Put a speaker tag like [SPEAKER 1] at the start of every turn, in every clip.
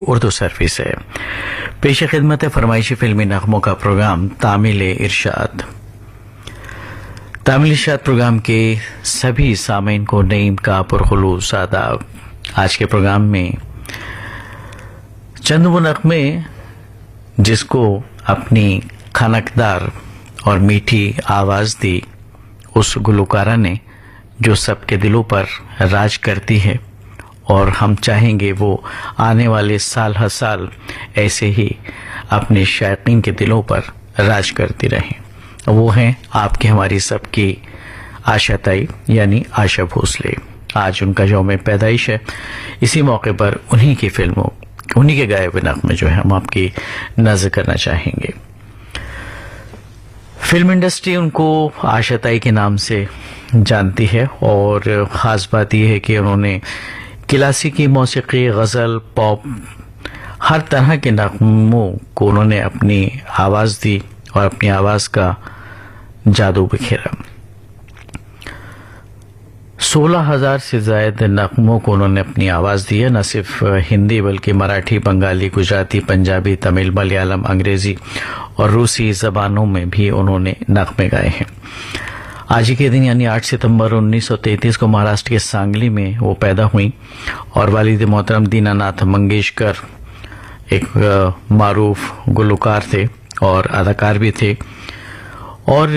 [SPEAKER 1] Urdu service है। पेश खिदमत फरमाइशी फिल्मी नगमों का प्रोग्राम तामिल इरशाद। तामिल इरशाद प्रोग्राम के सभी सामीन को नईम का पुरखुलूस आदाब। आज के प्रोग्राम में चंद वो नगमे जिसको अपनी खनकदार और मीठी आवाज दी उस गुलकारा ने जो सबके दिलों पर राज करती है, और हम चाहेंगे वो आने वाले साल हर साल ऐसे ही अपने शायकीन के दिलों पर राज करती रहें। वो हैं आपकी हमारी सबकी आशा ताई यानी आशा भोसले। आज उनका यौम पैदाइश है। इसी मौके पर उन्हीं की फिल्मों, उन्हीं के गाए हुए नगमे जो है हम आपकी नजर करना चाहेंगे। फिल्म इंडस्ट्री उनको आशा ताई के नाम से जानती है, और खास बात यह है कि उन्होंने क्लासिकी मौसीकी, गजल, पॉप, हर तरह के नगमों को उन्होंने अपनी आवाज दी और अपनी आवाज का जादू बिखेरा। 16,000 से ज्यादा नगमों को उन्होंने अपनी आवाज दी है। न सिर्फ हिंदी बल्कि मराठी, बंगाली, गुजराती, पंजाबी, तमिल, मलयालम, अंग्रेजी और रूसी जबानों में भी उन्होंने नगमे गाए हैं। आज ही के दिन यानी 8 सितंबर 1933 को महाराष्ट्र के सांगली में वो पैदा हुई, और वालिद मोहतरम दीनानाथ मंगेशकर एक मारूफ गुलकार थे और अदाकार भी थे। और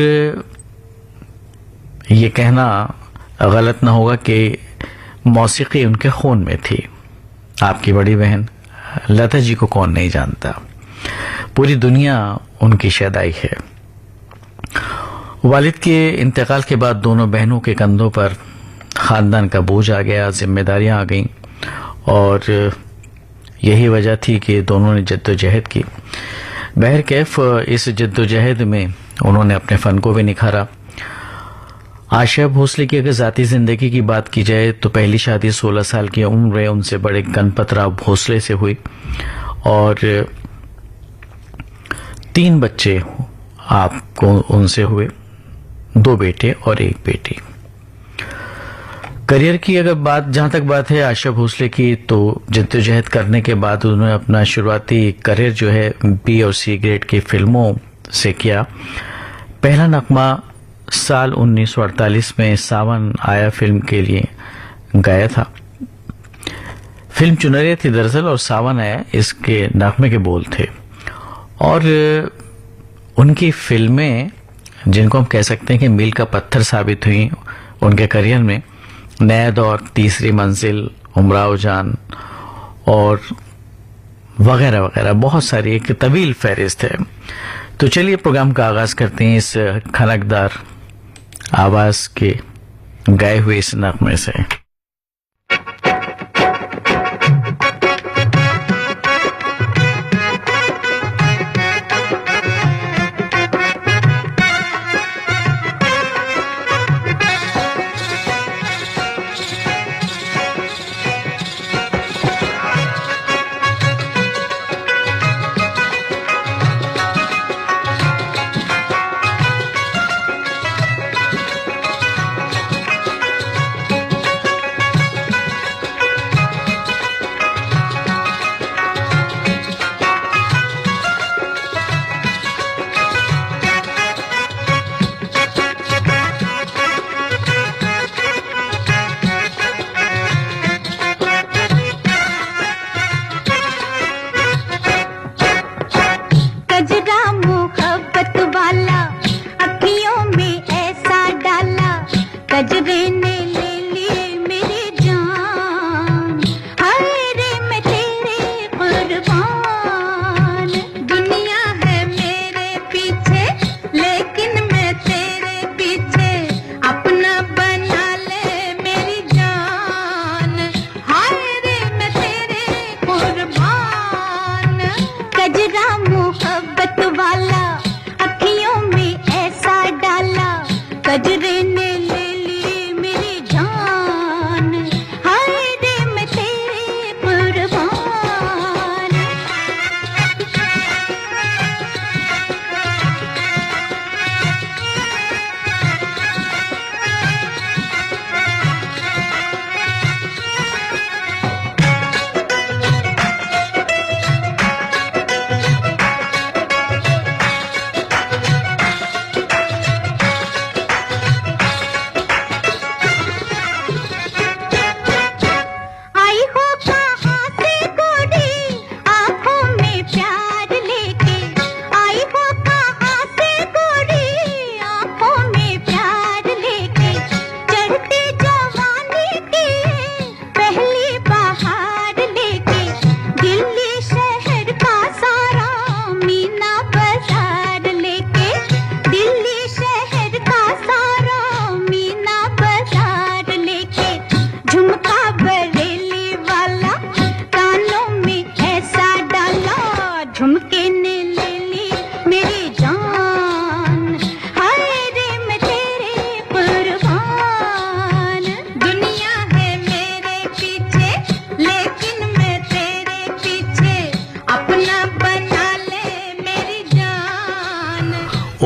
[SPEAKER 1] ये कहना गलत ना होगा कि मौसीकी उनके खून में थी। आपकी बड़ी बहन लता जी को कौन नहीं जानता, पूरी दुनिया उनकी शैदाई है। वालिद के इंतकाल के बाद दोनों बहनों के कंधों पर खानदान का बोझ आ गया, जिम्मेदारियां आ गईं, और यही वजह थी कि दोनों ने जद्दोजहद की। बहरकैफ इस जद्दोजहद में उन्होंने अपने फन को भी निखारा। आशा भोसले की अगर जाती जिंदगी की बात की जाए तो पहली शादी 16 साल की उम्र उनसे बड़े गणपतराव भोसले से हुई, और 3 बच्चे आपको उनसे हुए, 2 बेटे और 1 बेटी। करियर की अगर बात, जहां तक बात है आशा भोसले की, तो जद्दोजहद करने के बाद उन्होंने अपना शुरुआती करियर जो है बी और सी ग्रेड की फिल्मों से किया। पहला नगमा साल 1948 में सावन आया फिल्म के लिए गाया था। फिल्म चुनरिया थी दरअसल, और सावन आया इसके नगमे के बोल थे। और उनकी फिल्में, जिनको हम कह सकते हैं कि मील का पत्थर साबित हुई उनके करियर में, नया दौर, तीसरी मंजिल, उमराव जान और वगैरह वगैरह, बहुत सारी एक तवील फहरिस्त है। तो चलिए प्रोग्राम का आगाज करते हैं इस खनकदार आवाज के गाए हुए इस नगमे से।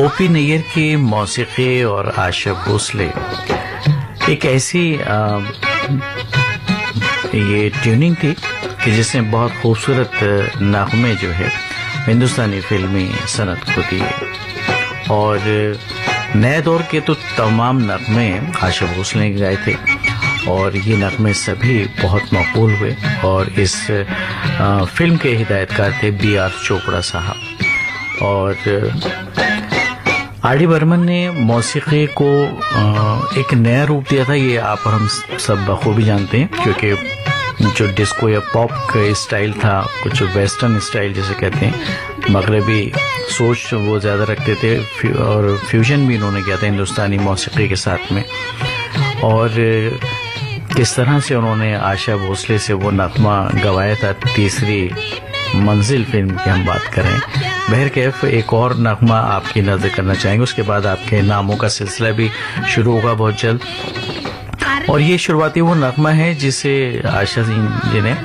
[SPEAKER 1] ओपी नैयर की मौसीकी और आशा भोसले एक ऐसी ये ट्यूनिंग थी कि जिसने बहुत खूबसूरत नगमे जो है हिंदुस्तानी फिल्मी सनत को दिए। और नए दौर के तो तमाम नगमे आशा भोसले ने गाए थे और ये नगमे सभी बहुत मकबूल हुए। और इस फिल्म के हिदायतकार थे B.R. चोपड़ा साहब। और R.D. बर्मन ने मौसीकी को एक नया रूप दिया था, ये आप और हम सब बखूबी जानते हैं, क्योंकि जो डिस्को या पॉप का स्टाइल था, कुछ वेस्टर्न स्टाइल जिसे कहते हैं, मगरबी सोच वो ज़्यादा रखते थे और फ्यूजन भी इन्होंने किया था हिंदुस्तानी मौसीकी के साथ में। और किस तरह से उन्होंने आशा भोसले से वो नगमा गवाया था, तीसरी मंजिल फिल्म की हम बात करें। बहरकैफ एक और नगमा आपकी नजर करना चाहेंगे, उसके बाद आपके नामों का सिलसिला भी शुरू होगा बहुत जल्द। और ये शुरुआती वो नगमा है जिसे आशा जी ने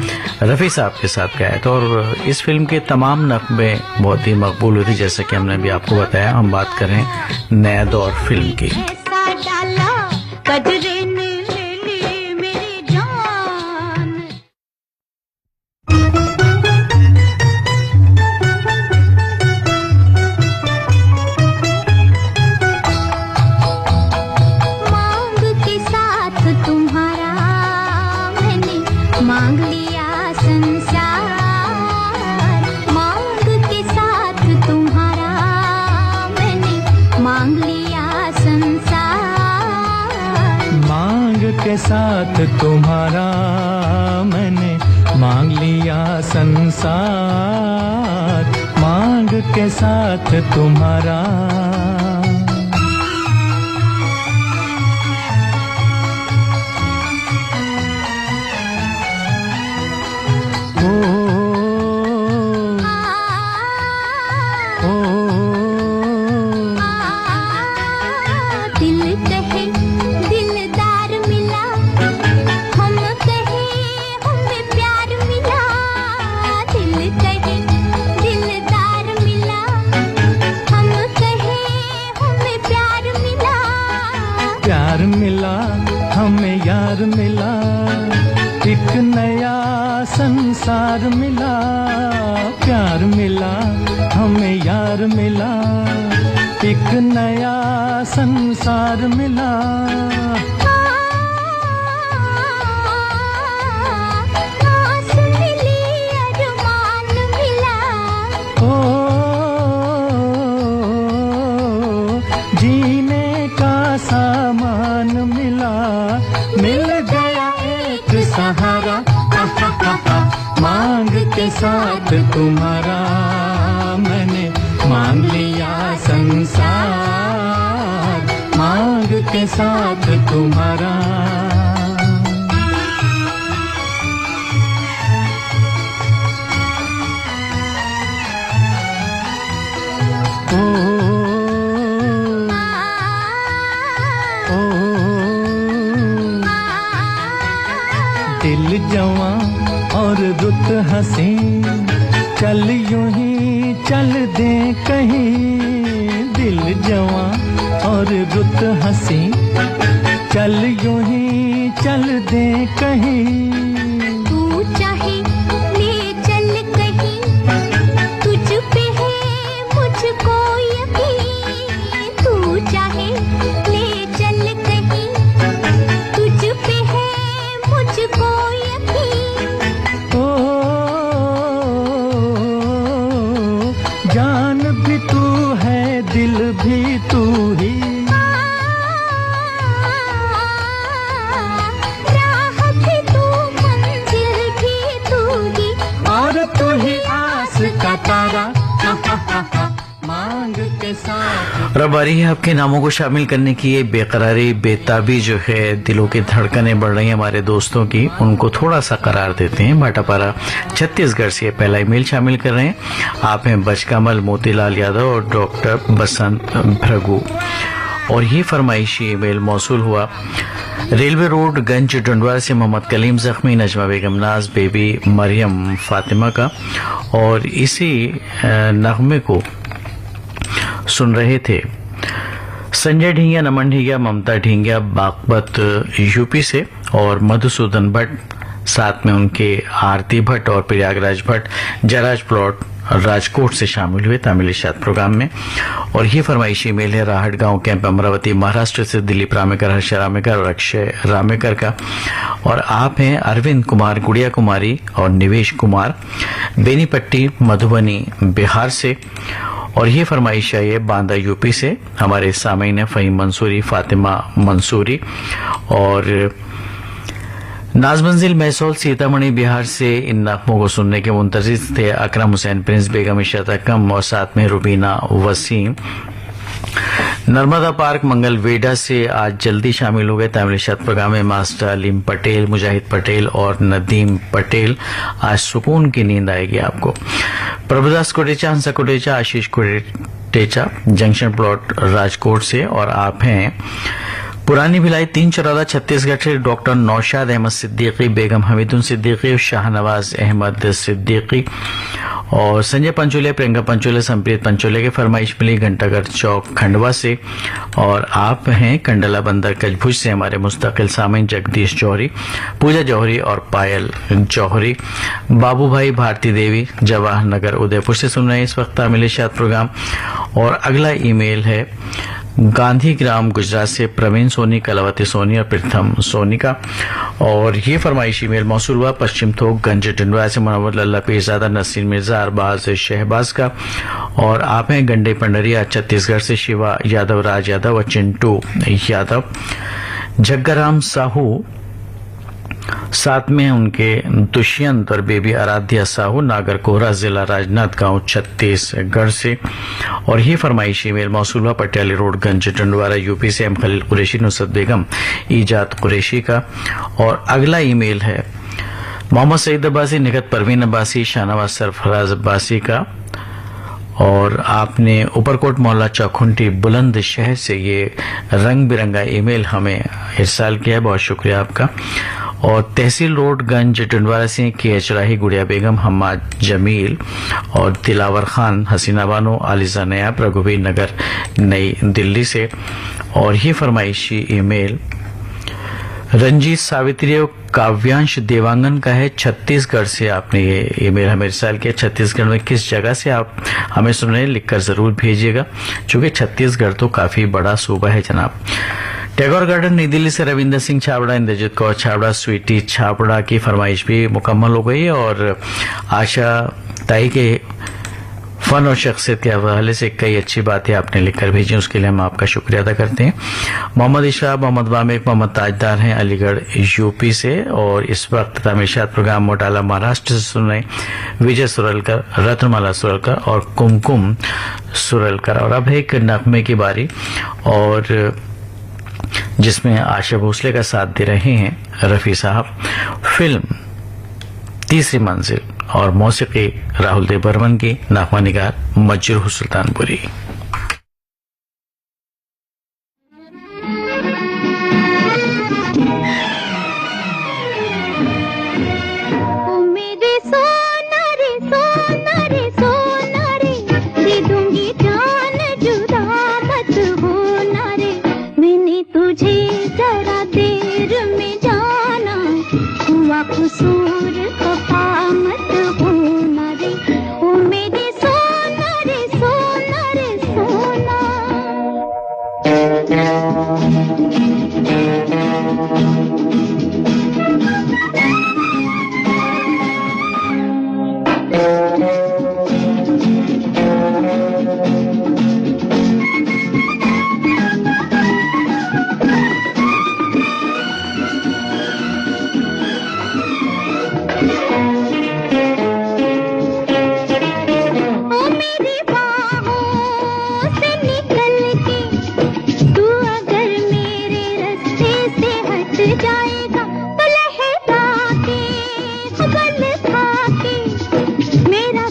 [SPEAKER 1] रफ़ी साहब के साथ गाया था। और इस फिल्म के तमाम नगमे बहुत ही मकबूल हुए थे, जैसा कि हमने भी आपको बताया। हम बात करें नया दौर फिल्म की।
[SPEAKER 2] के साथ तुम्हारा मैंने मांग लिया संसार, मांग के साथ तुम्हारा। प्यार मिला हमें यार मिला, एक नया संसार मिला। प्यार मिला हमें यार मिला, एक नया संसार मिला।
[SPEAKER 3] आस मिली अरमान मिला,
[SPEAKER 2] ओ जीने का सामान मिला, मिल गया एक सहारा। मांग के साथ तुम्हारा मैंने मांग लिया संसार, मांग के साथ तुम्हारा। दिल जवां और रुत हंसी, चल यूं ही चल दे कहीं। दिल जवां और रुत हंसी, चल यूं ही चल दे कहीं।
[SPEAKER 3] तू चाहे ले चल कहीं, तुझ पे है मुझको यकीन। तू चाहे ले चल कहीं, तुझ पे है मुझको यकीन।
[SPEAKER 2] ओ जान भी तू है, दिल भी तू ही।
[SPEAKER 3] राह भी तू, मंजिल भी तू ही,
[SPEAKER 2] और तू ही आस का तारा। मांग के साथ।
[SPEAKER 1] और अब बारी है आपके नामों को शामिल करने की। ये बेकरारी बेताबी जो है, दिलों की धड़कनें बढ़ रही हैं हमारे दोस्तों की, उनको थोड़ा सा करार देते हैं। भाटापारा छत्तीसगढ़ से पहला ईमेल शामिल कर रहे हैं। आप हैं बचकामल मोतीलाल यादव और डॉक्टर बसंत भृगु। और ये फरमाइशी ईमेल मौसूल हुआ रेलवे रोड गंज डंडवा से मोहम्मद कलीम जख्मी, नजमा बेगम नाज, बेबी मरियम फातिमा का। और इसी नगमे को सुन रहे थे। संजय ढींगिया, नमन ढींगिया, ममता ढींगिया बागपत यूपी से और मधुसूदन भट्ट, साथ में उनके आरती भट्ट और प्रयागराज भट्ट जराज प्लॉट राजकोट से शामिल हुए तामिल इशात प्रोग्राम में। और ये फरमाइशी मेल है राहट गांव कैंप अमरावती महाराष्ट्र से दिलीप रामेकर, हर्ष रामेकर और अक्षय रामेकर का। और आप हैं अरविंद कुमार, गुड़िया कुमारी और निवेश कुमार, बेनीपट्टी मधुबनी बिहार से। और ये फरमाइश है ये बांदा यूपी से हमारे सामईन है फहीम मंसूरी, फातिमा मंसूरी और नाज मंजिल महसौल सीतामढ़ी बिहार से। इन नगमों को सुनने के मुंतजिर थे अकरम हुसैन प्रिंस, बेगम इशरत अकम और साथ में रुबीना वसीम। नर्मदा पार्क मंगलवेडा से आज जल्दी शामिल हो गए तामिल इशात प्रोग्राम में मास्टर अलीम पटेल, मुजाहिद पटेल और नदीम पटेल। आज सुकून की नींद आएगी आपको। प्रभुदास कोटेचा, हंसा कोटेचा, आशीष कोटेचा, जंक्शन प्लॉट राजकोट से। और आप हैं पुरानी भिलाई 3 छत्तीसगढ़ से डॉक्टर नौशाद अहमद सिद्दीकी, बेगम हमीदुन सिद्दीकी, शाहनवाज अहमद सिद्दीकी और संजय पंचोले, प्रियंका पंचोले, संप्रीत पंचोले के फरमाइश मिली घंटाघर चौक खंडवा से। और आप हैं कंडला बंदर कचभुज से हमारे मुस्तकिल सामीन जगदीश जौहरी, पूजा जौहरी और पायल जौहरी। बाबू भाई, भारती देवी जवाहर नगर उदयपुर से सुन रहे हैं इस वक्त तामिल इशात प्रोग्राम। और अगला ईमेल है गांधी ग्राम गुजरात से प्रवीण सोनी, कलावती सोनी और प्रथम सोनी का। और ये फरमाइशी मेल मौसूल हुआ पश्चिम थोक गंज डिंडवा से मोहम्मद लल्ला पीरजादा, नसीर मिर्जा, अरबाज शहबाज का। और आप हैं गंडे पंडरिया छत्तीसगढ़ से शिवा यादव, राज यादव और चिंटू यादव। जग्गाराम साहू, साथ में उनके दुष्यंत और बेबी आराध्या साहू, नागरकोहरा जिला राजनांदगांव छत्तीसगढ़ से। और ये फरमाइशी मेल मौसूल हुआ पटियाली रोड गंज डंडवारा यूपी से एम खलील कुरैशी, नुसरत बेगम, ईजाद कुरैशी का। और अगला ईमेल है मोहम्मद सईद अब्बासी, निगत परवीन अब्बासी, शाहनवाज सरफराज अब्बासी का। और आपने उपरकोट मोहल्ला चौखुंटी बुलंदशहर से ये रंग बिरंगा ईमेल हमें इरसाल किया है, बहुत शुक्रिया आपका। और तहसील रोड गंज टंडवारा से के एच राही, गुड़िया बेगम, हम्माद जमील और दिलावर खान, हसीना बानो, आलिजा नयाब, रघुवीर नगर नई दिल्ली से। और ये फरमाइशी ईमेल रंजीत सावित्री और काव्यांश देवांगन का है, छत्तीसगढ़ से आपने ये ईमेल हमें इरसाल किया। छत्तीसगढ़ में किस जगह से आप हमें सुन रहे हैं लिखकर जरूर भेजिएगा, क्योंकि छत्तीसगढ़ तो काफी बड़ा सूबा है जनाब। टैगोर गार्डन नई दिल्ली से रविंदर सिंह छाबड़ा, इंद्रजीत कौर छाबड़ा, स्वीटी छाबड़ा की फरमाइश भी मुकम्मल हो गई। और आशा ताई के फन और शख्सियत के हवाले से कई अच्छी बातें आपने लिखकर भेजी, उसके लिए हम आपका शुक्रिया अदा करते हैं। मोहम्मद इशराक, मोहम्मद वामिक, मोहम्मद ताजदार हैं अलीगढ़ यूपी से। और इस वक्त तामिल इशात प्रोग्राम मोटाला महाराष्ट्र से सुन रहे विजय सुरलकर, रत्नमाला सुरलकर और कुमकुम सुरलकर। और अब है एक नगमे की बारी, और जिसमें आशा भोसले का साथ दे रहे हैं रफी साहब। फिल्म तीसरी मंजिल और मौसीकी राहुल देव बर्मन की, नगमा निगार मजरूह सुल्तानपुरी।
[SPEAKER 3] मेरे सोना रे सोना रे सोना रे, दे दूंगी जान जुदा मत होना रे। मैंने तुझे जरा देर में जाना, हुआ कसूर खफा मत होना रे। ओ मेरे सोना रे सोना रे सोना। जाएगा तो लहरा के, बल खा के, मेरा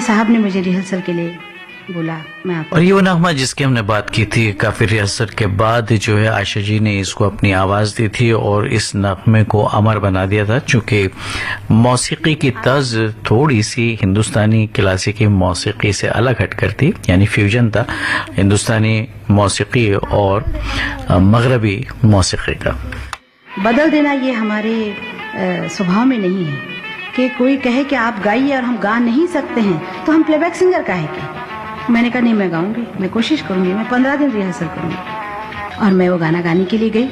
[SPEAKER 4] साहब ने मुझे रिहर्सल के लिए बोला, मैं आपको।
[SPEAKER 1] और ये वो नगमा जिसकी हमने बात की थी, काफी रिहर्सल के बाद जो है आशा जी ने इसको अपनी आवाज दी थी और इस नगमे को अमर बना दिया था, चूंकि मौसीकी की तर्ज थोड़ी सी हिंदुस्तानी क्लासिकी मौसीकी से अलग हटकर थी, यानी फ्यूजन था हिंदुस्तानी मौसीकी और मगरबी मौसीकी का।
[SPEAKER 4] बदल देना ये हमारे स्वभाव में नहीं है कि कोई कहे कि आप गाइए और हम गा नहीं सकते हैं तो हम प्लेबैक सिंगर काहे के। मैंने कहा नहीं, मैं गाऊंगी, मैं कोशिश करूंगी, मैं 15 दिन रिहर्सल करूंगी। और मैं वो गाना गाने के लिए गई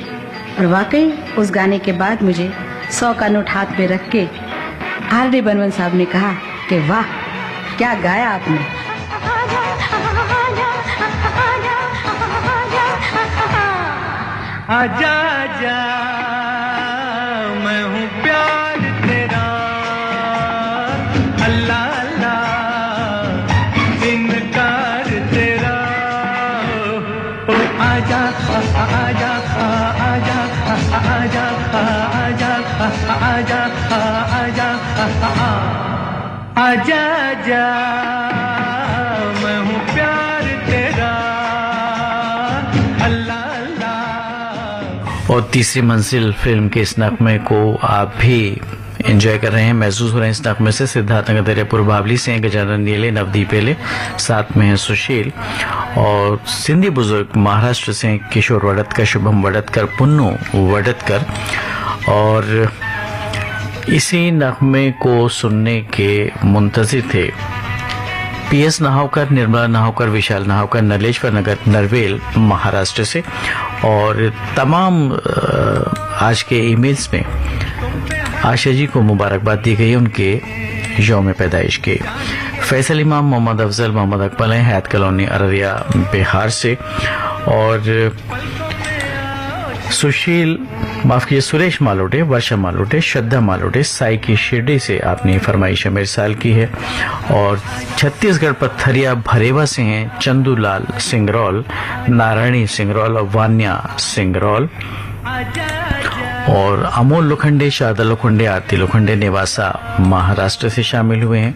[SPEAKER 4] और वाकई उस गाने के बाद मुझे 100 का नोट हाथ पे रख के R.D. बर्मन साहब ने कहा कि वाह क्या गाया आपने।
[SPEAKER 2] आजा आजा मैं हूँ प्यार तेरा, अल्लाह अल्लाह इनकार तेरा। ओ आजा आजा आजा आजा आजा आजा आजा आजा आजा मैं हूँ प्यार तेरा, अल्लाह अल्लाह।
[SPEAKER 1] और तीसरी मंजिल फिल्म के इस नगमे को आप भी एंजॉय कर रहे हैं, महसूस हो रहे हैं इस नगमे से। सिद्धार्थ नगर दरियापुर बावली से हैं गजानन नीले, नवदीप एले, साथ में है सुशील। और सिंधी बुजुर्ग महाराष्ट्र से हैं किशोर वडतकर, शुभम वडतकर, पुन्नू वडतकर। और इसी नगमे को सुनने के मुंतजिर थे PS नहावकर, निर्मला नहावकर, विशाल नहावकर, नलेश्वर नगर, नरवेल महाराष्ट्र से। और तमाम आज के ईमेल्स में आशा जी को मुबारकबाद दी गई उनके यौम पैदाइश के। फैसल इमाम, मोहम्मद अफजल, मोहम्मद अकमल हैं हयात कॉलोनी अररिया बिहार से। और सुशील, माफ कीजिए, सुरेश मालोटे, वर्षा मालोटे, श्रद्धा मालोटे, साई की शिरडी से आपने फरमाइश मेरे साल की है। और छत्तीसगढ़ पत्थरिया भरेवा से हैं चंदूलाल सिंगरौल, नारायणी सिंगरौल और वान्या सिंगरौल। और अमोल लोखंडे, शारदा लोखंडे, आरती लोखंडे नेवासा महाराष्ट्र से शामिल हुए हैं।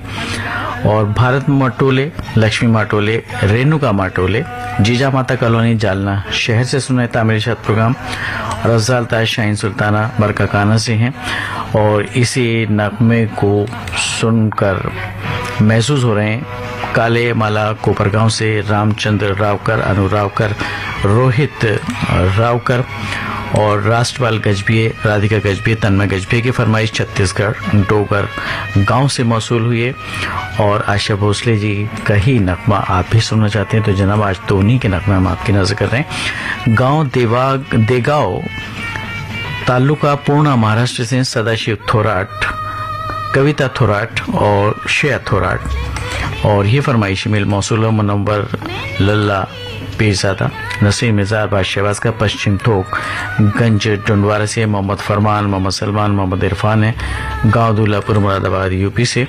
[SPEAKER 1] और भारत माटोले, लक्ष्मी माटोले, रेणुका माटोले, जीजा माता कॉलोनी जालना शहर से सुना था मेरे साथ प्रोग्राम। और अफजाल ताज, शाहीन सुल्ताना बरकाकाना से हैं। और इसी नगमे को सुनकर महसूस हो रहे हैं काले माला कोपरगांव से रामचंद्र रावकर, अनुरावकर, रोहित रावकर और राष्ट्रपाल गजभिये, राधिका गजभिये, तन्मय गजभिये की फरमाइश छत्तीसगढ़ डोगर गांव से मौसूल हुई है। और आशा भोसले जी का ही नगमा आप भी सुनना चाहते हैं तो जनाब आज तो उन्हीं के नगमा हम आपकी नजर कर रहे हैं। गांव देगांव तालुका पूर्णा महाराष्ट्र से सदाशिव थोराट, कविता थोराट और श्रेया थोराट। और ये फरमाइश मेल मौसूल मुनव्वर लल्ला पीरजादा, नसीम मिजाज, बादशाहबाज का पश्चिम थोक गंज डुंडवारा से मोहम्मद फरमान, मोहम्मद सलमान, मोहम्मद इरफान है गांव दूल्हापुर मुरादाबाद यूपी से।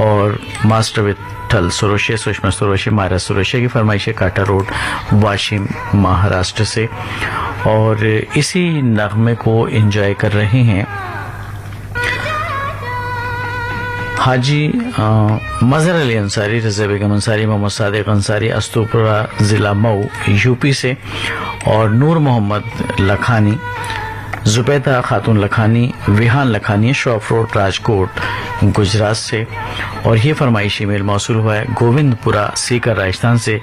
[SPEAKER 1] और मास्टर विठल सुरोशे, सुषमा सुरोशे, मायरा सुरोशे की फरमाइश है काटा रोड वाशिम महाराष्ट्र से। और इसी नगमे को एंजॉय कर रहे हैं हाजी मजहर अली अंसारी, रज़ा बेगम अंसारी, मोहम्मद सादिक अंसारी, अस्तुपुरा जिला मऊ यूपी से। और नूर मोहम्मद लखानी, जुबैदा खातून लखानी, विहान लखानी, शॉफ रोड राजकोट गुजरात से। और ये फरमाइश ईमेल मौसूल हुआ है गोविंदपुरा सीकर राजस्थान से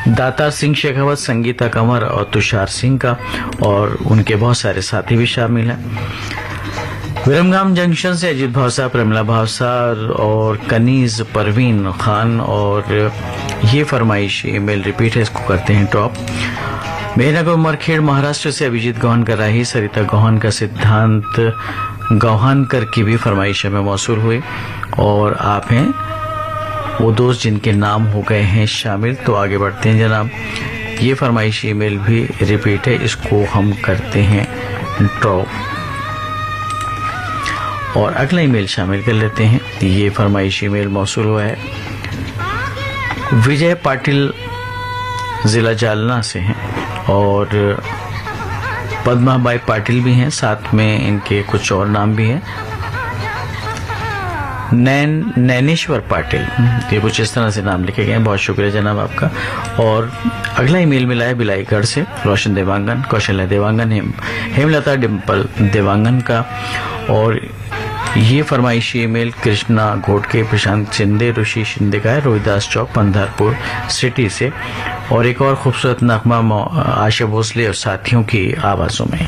[SPEAKER 1] दातार सिंह शेखावत, संगीता कंवर और तुषार सिंह का। और उनके बहुत सारे साथी भी शामिल हैं। विरमगाम जंक्शन से अजीत भावसा, प्रमिला भावसा और कनीज परवीन खान। और ये फरमाइश ईमेल रिपीट है, इसको करते हैं टॉप। मेहनगर उमरखेड़ महाराष्ट्र से अभिजीत गौहनकर राही, सरिता गौहनकर, सिद्धांत गौहनकर की भी फरमाइश में मौसूल हुई। और आप हैं वो दोस्त जिनके नाम हो गए हैं शामिल। तो आगे बढ़ते हैं जनाब, ये फरमाइश ईमेल भी रिपीट है, इसको हम करते हैं ड्रॉप। और अगला ईमेल शामिल कर लेते हैं। ये फरमाइश ईमेल मौसूल हुआ है विजय पाटिल, जिला जालना से हैं। और पद्माबाई पाटिल भी हैं, साथ में इनके कुछ और नाम भी हैं। नैनेश्वर पाटिल, ये कुछ इस तरह से नाम लिखे गए हैं। बहुत शुक्रिया जनाब आपका। और अगला ईमेल मिला है बिलाईगढ़ से रोशन देवांगन, कौशल्या देवांगन, हेमलता डिम्पल देवांगन का। और ये फरमाइशी ईमेल कृष्णा घोटके, प्रशांत शिंदे, ऋषि शिंदे का है, रोहिदास चौक, पंधारपुर सिटी से। और एक और खूबसूरत नगमा आशा भोसले और साथियों की आवाजों में।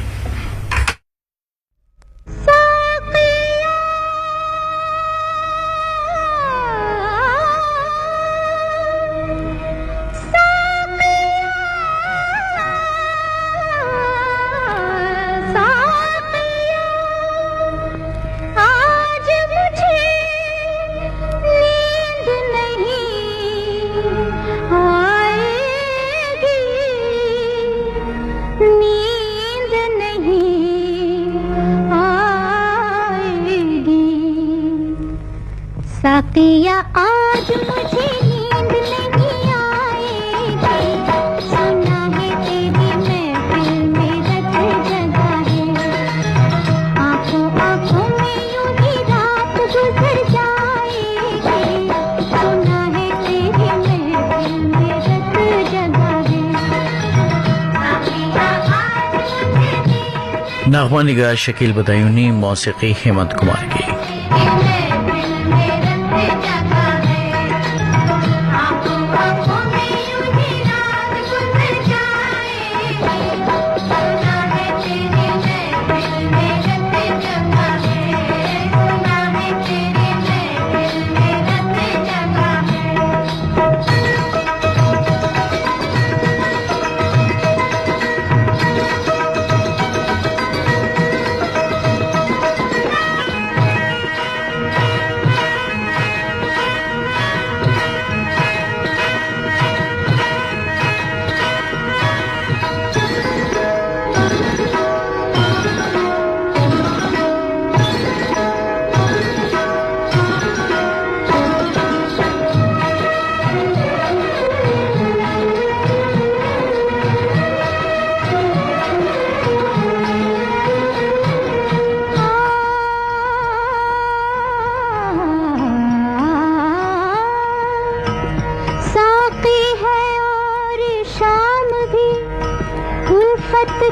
[SPEAKER 3] साकिया आज मुझे नींद नहीं आएगी, सुना है तेरी महफिल में रत जगा है, आंखों आंखों में यूं ही रात गुजर जाएगी, सुना है तेरी महफिल में रत जगा है, साकिया आज मुझे नींद।
[SPEAKER 1] नगमा निगार शकील बदायूनी, मौसीकी हेमंत कुमार की।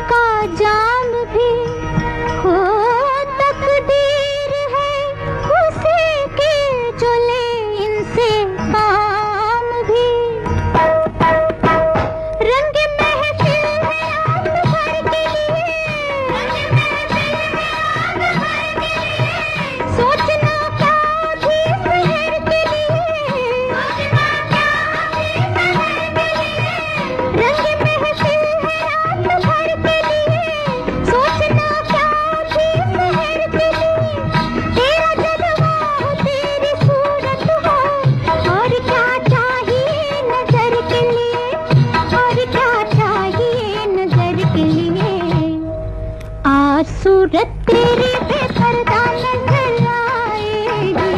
[SPEAKER 3] का जाम भी हो, तकदीर है उसे के जो ले इनसे काम भी, रंग महफिल है आप भर के लिए, सोचना क्या भी शहर के लिए, रंग महफिल है आप भर के लिए, सोचना क्या भी शहर के लिए, तेरा जलवा हो तेरी सूरत हो, और क्या चाहिए नजर के लिए, और क्या चाहिए नजर के लिए, आज सूरत तेरी बेपर्दा नजर आएगी,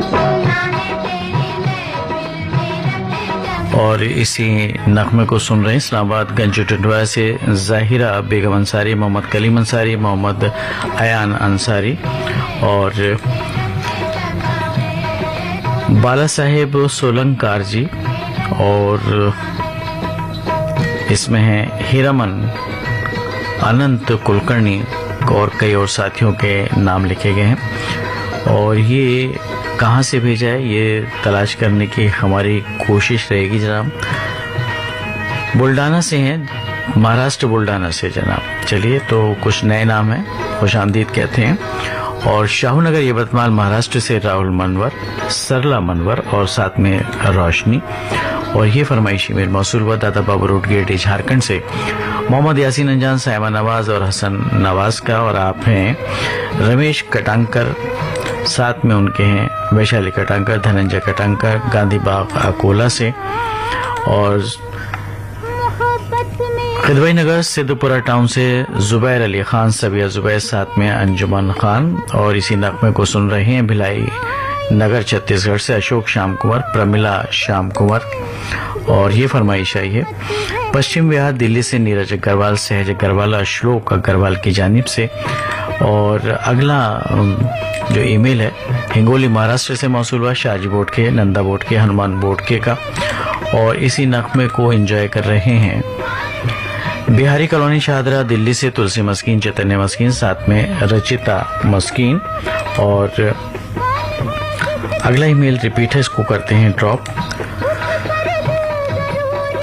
[SPEAKER 3] सुना है तेरी महफिल में रते जब।
[SPEAKER 1] और इसी नगमे को सुन रहे हैं इस्लामाबाद गंज टंडवा से जाहिरा बेगम अंसारी, मोहम्मद कलीम अंसारी, मोहम्मद अयान अंसारी और बाला साहेब सोलंकार जी। और इसमें है हीरामन, अनंत कुलकर्णी और कई और साथियों के नाम लिखे गए हैं। और ये कहाँ से भेजा है ये तलाश करने की हमारी कोशिश रहेगी जनाब। बुल्डाना से हैं, महाराष्ट्र बुल्डाना से जनाब। चलिए, तो कुछ नए नाम हैं, खुशामदीद कहते हैं। और शाहूनगर यवतमाल महाराष्ट्र से राहुल मनवर, सरला मनवर और साथ में रोशनी। और ये फरमाइशी मेरे मौसूल हुआ दादा बाबू रोड गेट झारखंड से मोहम्मद यासीन अंजान, साइमा नवाज और हसन नवाज का। और आप हैं रमेश कटांकर, साथ में उनके हैं वैशाली कटांकर, धनंजय कटांकर, गांधी बाग अकोला से। और खिदवई नगर सिद्धपुरा टाउन से जुबैर अली खान, सबिया जुबैर, साथ में अंजुमन खान। और इसी नगमे को सुन रहे हैं भिलाई नगर छत्तीसगढ़ से अशोक श्याम कुंवर, प्रमिला श्याम कुंवर और ये फरमाइश आई है पश्चिम बिहार दिल्ली से नीरज अग्रवाल, सहज अग्रवाल, अशोक अग्रवाल की जानिब से। और अगला जो ईमेल है हिंगोली महाराष्ट्र से मौसूल हुआ, शाहजी बोटके, नंदा बोटके, हनुमान बोटके का। और इसी नगमे को एंजॉय कर रहे हैं बिहारी कॉलोनी शाहदरा दिल्ली से तुलसी मस्कीन, चैतन्य मस्कीन, साथ में रचिता मस्कीन। और अगला ईमेल रिपीट है, इसको करते हैं ड्रॉप।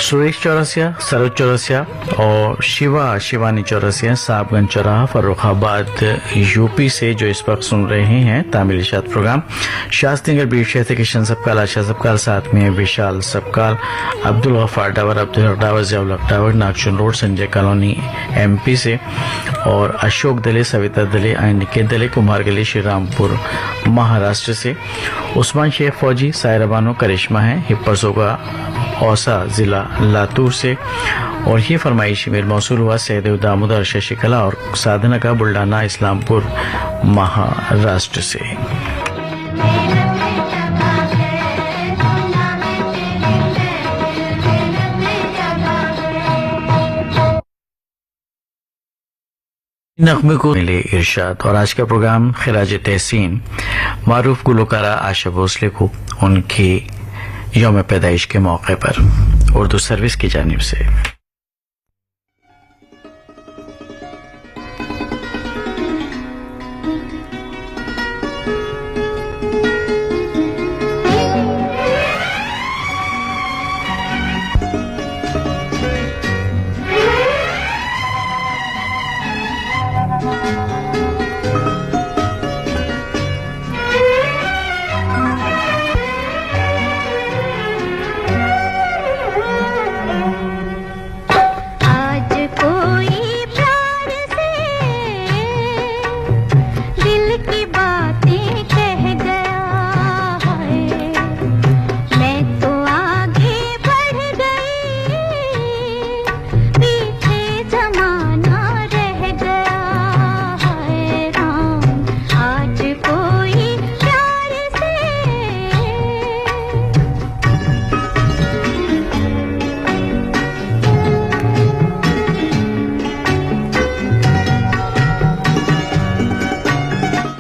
[SPEAKER 1] सुरेश चौरसिया, सरोज चौरसिया और शिवानी चौरसिया, साहबगंज चौराहा, फर्रुखाबाद यूपी से, जो इस वक्त सुन रहे हैं तामिल इशात प्रोग्राम। शास्त्रीनगर बीर शहर से किशन सबकाल, आशा सबकाल, साथ में विशाल सबकाल, अब्दुल गफ्फार डावर, अब्दुल हक डावर, जियाउल हक Dawar, नागचुन road, Sanjay colony MP से। और अशोक दले, सविता दले, अनिकेत दले, कुमार गली, श्री रामपुर महाराष्ट्र से। उस्मान शेख फौजी, सायरा बानो, करिश्मा है, हिप्परसोगा, औसा जिला लातूर से। और ये फरमाइश मेल मौसूल हुआ सहदेव दामोदर, शशिकला और साधना का, बुल्डाना इस्लामपुर महाराष्ट्र से। नगमे को मिले इरशाद। और आज का प्रोग्राम खिराज तहसीन मारूफ गुलकारा आशा भोसले को उनकी यौम पैदाइश के मौके पर उर्दू सर्विस की जानिब से।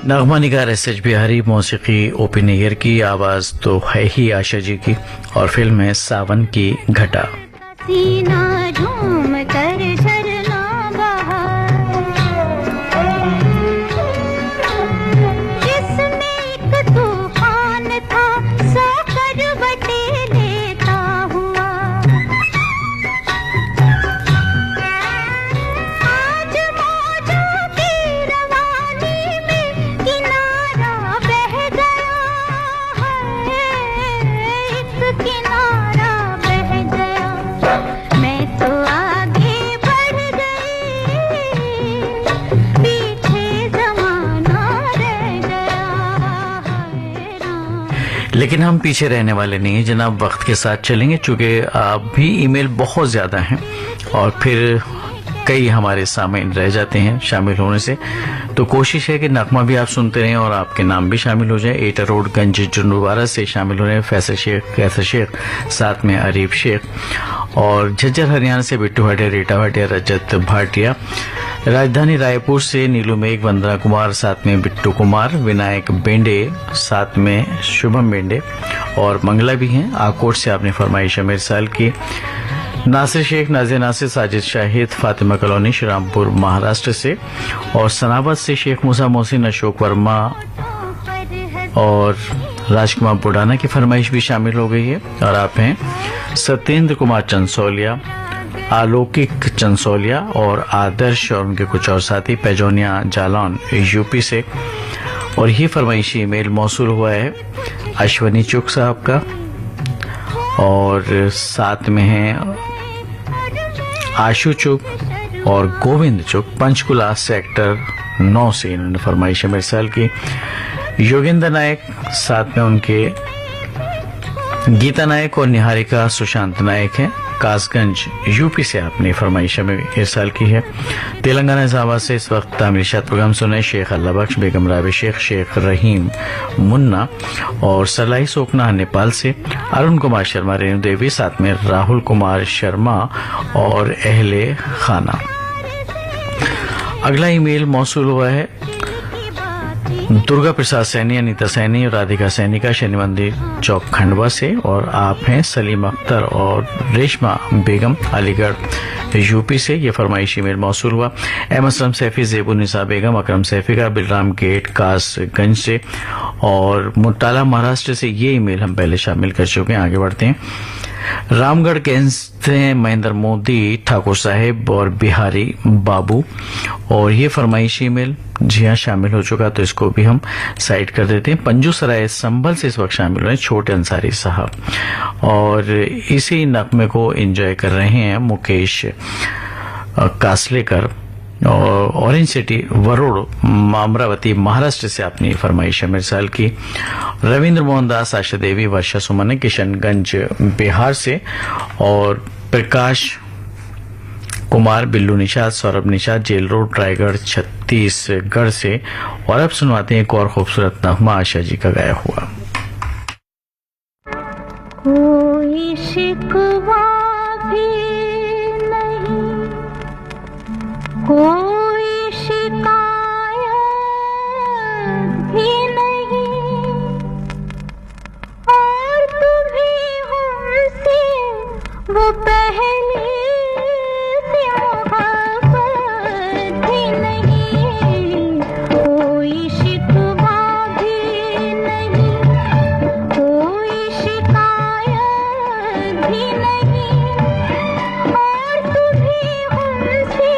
[SPEAKER 1] नगमा निगार SH बिहारी, मौसीकी OP नैयर की, आवाज तो है ही आशा जी की। और फिल्म है सावन की घटा।
[SPEAKER 3] सीना झूम कर झरना बहा, जिसमें एक तूफान था सौ करवटे लेता हुआ। आज मौजों की रवानी में किनारा बह गया है, एक किनारा बह गया। मैं तो आगे बढ़ गई, पीछे जमाना रह गया है।
[SPEAKER 1] लेकिन हम पीछे रहने वाले नहीं हैं जनाब, वक्त के साथ चलेंगे। चूंकि आप भी ईमेल बहुत ज्यादा हैं और फिर कई हमारे सामीन रह जाते हैं शामिल होने से, तो कोशिश है कि नगमा भी आप सुनते रहें और आपके नाम भी शामिल हो जाए। एटा रोड गंज जुन्नूवारा से शामिल हो रहे हैं फैसल शेख, कैसर शेख, साथ में अरीब शेख। और झज्जर हरियाणा से बिट्टू भाटिया, रीटा भाटिया, रजत भाटिया। राजधानी रायपुर से नीलू मेघ, वंदना कुमार, साथ में बिट्टू कुमार, विनायक बेंडे, साथ में शुभम बेंडे। और मंगला भी हैं। आकोट से आपने फरमाइश मेरे साल की। नासिर शेख, नाजिया नासिर, साजिद शाहिद, फातिमा कॉलोनी, श्रीरामपुर महाराष्ट्र से। और सनाबत से शेख मूसा मोहसिन, अशोक वर्मा और राजकुमार बुडाना की फरमाइश भी शामिल हो गई है। और आप हैं सत्येंद्र कुमार चंसोलिया, अलौकिक चंसोलिया और आदर्श और उनके कुछ और साथी, पैजोनिया जालौन यूपी से। और ये फरमाइशी ईमेल मौसूल हुआ है अश्वनी चुक साहब का। और साथ में हैं आशु चुक और गोविंद चुक, पंचकुला सेक्टर 9 से इन्होंने फरमाइश मेरे साल की। योगेंद्र नायक, साथ में उनके गीता नायक और निहारिका सुशांत नायक हैं। कासगंज यूपी से आपने फरमाइश में इरसाल की है। तेलंगाना इस्लामाबाद से इस वक्त तामीरशात प्रोग्राम सुने शेख अल्लाह बख्श, बेगम राबे शेख रहीम मुन्ना और सलाई सोकना नेपाल से, अरुण कुमार शर्मा, रेणु देवी, साथ में राहुल कुमार शर्मा और अहले खाना। अगला ईमेल मौसूल हुआ है दुर्गा प्रसाद सैनी, अनीता सैनी और राधिका सैनी का शनि मंदिर चौक खंडवा से, और आप हैं सलीम अख्तर और रेशमा बेगम अलीगढ़ यूपी से। ये फरमाइशी ईमेल मौसूल हुआ एम असलम सैफी, जेबू निसा बेगम, अकरम सैफी का बिलराम गेट कासगंज से, और मुटाला महाराष्ट्र से। ये ईमेल हम पहले शामिल कर चुके हैं। आगे बढ़ते हैं। रामगढ़ कैंस से महेंद्र मोदी, ठाकुर साहेब और बिहारी बाबू, और ये फरमाइशी ईमेल जी हाँ शामिल हो चुका, तो इसको भी हम साइड कर देते हैं। पंजू सराय संभल से इस वक्त शामिल हुए छोटे अंसारी साहब, और इसी नगमे को एंजॉय कर रहे हैं मुकेश कासलेकर और ऑरेंज सिटी वरोड़ अमरावती महाराष्ट्र से आपने फरमाइश मिर्साल की। रविंद्र मोहन दास, आशा देवी, वर्षा सुमन किशनगंज बिहार से, और प्रकाश कुमार, बिल्लू निषाद, सौरभ निषाद, जेल रोड रायगढ़ छत्तीसगढ़ से। और अब सुनवाते हैं एक और खूबसूरत नगमा आशा जी का गाया हुआ।
[SPEAKER 3] कोई शिकवा भी नहीं, कोई शिकायत भी नहीं, और तुम्हें हमसे वो पहले से मोहब्बत भी नहीं। कोई शिकवा भी नहीं, कोई शिकायत भी नहीं, और तुम्हें हमसे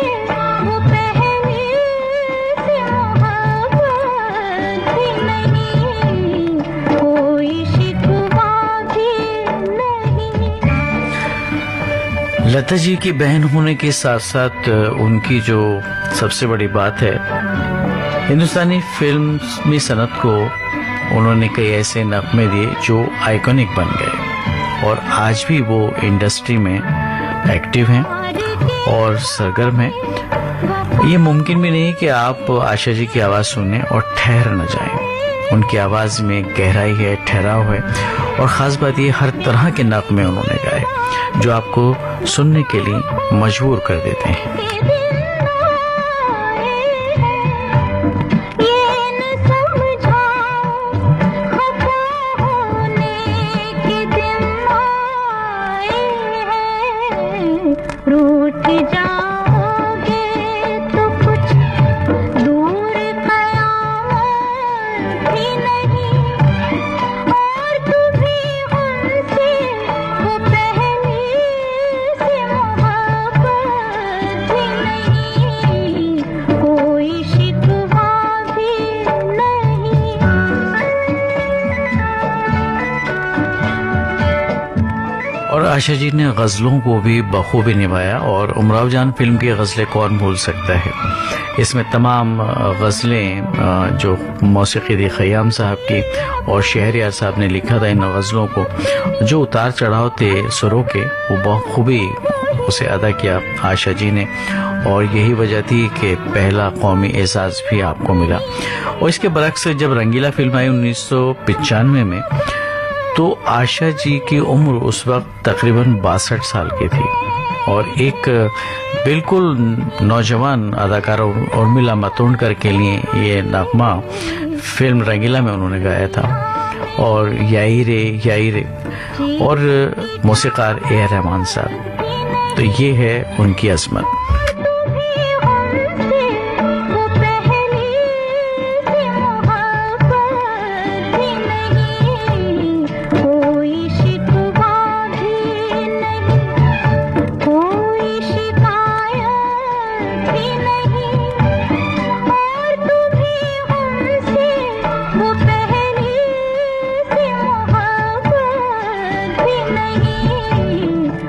[SPEAKER 3] वो पहले से मोहब्बत भी नहीं। कोई शिकवा भी नहीं।
[SPEAKER 1] लता जी की बहन होने के साथ साथ उनकी जो सबसे बड़ी बात है, हिंदुस्तानी फिल्मी सनत को उन्होंने कई ऐसे नगमे दिए जो आइकॉनिक बन गए, और आज भी वो इंडस्ट्री में एक्टिव हैं और सरगर्म हैं। ये मुमकिन भी नहीं कि आप आशा जी की आवाज़ सुने और ठहर न जाएं। उनकी आवाज़ में गहराई है, ठहराव है, और ख़ास बात ये हर तरह के नगमे उन्होंने गाए जो आपको सुनने के लिए मजबूर कर देते हैं।
[SPEAKER 3] रूठ जाओगे तो कुछ दूर कयामत भी नहीं, और तुम्हें हमसे वो पहले से मोहब्बत भी नहीं। कोई शिकवा भी नहीं।
[SPEAKER 1] और आशा जी ने गज़लों को भी बखूबी निभाया, और उमराव जान फिल्म की गज़लें कौन भूल सकता है। इसमें तमाम गज़लें जो मौसीक़ी दी खयाम साहब की और शहरियार साहब ने लिखा था, इन गज़लों को जो उतार चढ़ाव थे सुरों के, वो बखूबी उसे अदा किया आशा जी ने, और यही वजह थी कि पहला कौमी एजाज़ भी आपको मिला। और इसके बरक्स जब रंगीला फिल्म आई 1995 में, तो आशा जी की उम्र उस वक्त तकरीबन 62 साल की थी, और एक बिल्कुल नौजवान अदाकारा उर्मिला मातोंडकर के लिए ये नगमा फिल्म रंगीला में उन्होंने गाया था, और याई रे, और मौसीकार ए आर रहमान साहब। तो ये है उनकी अजमत।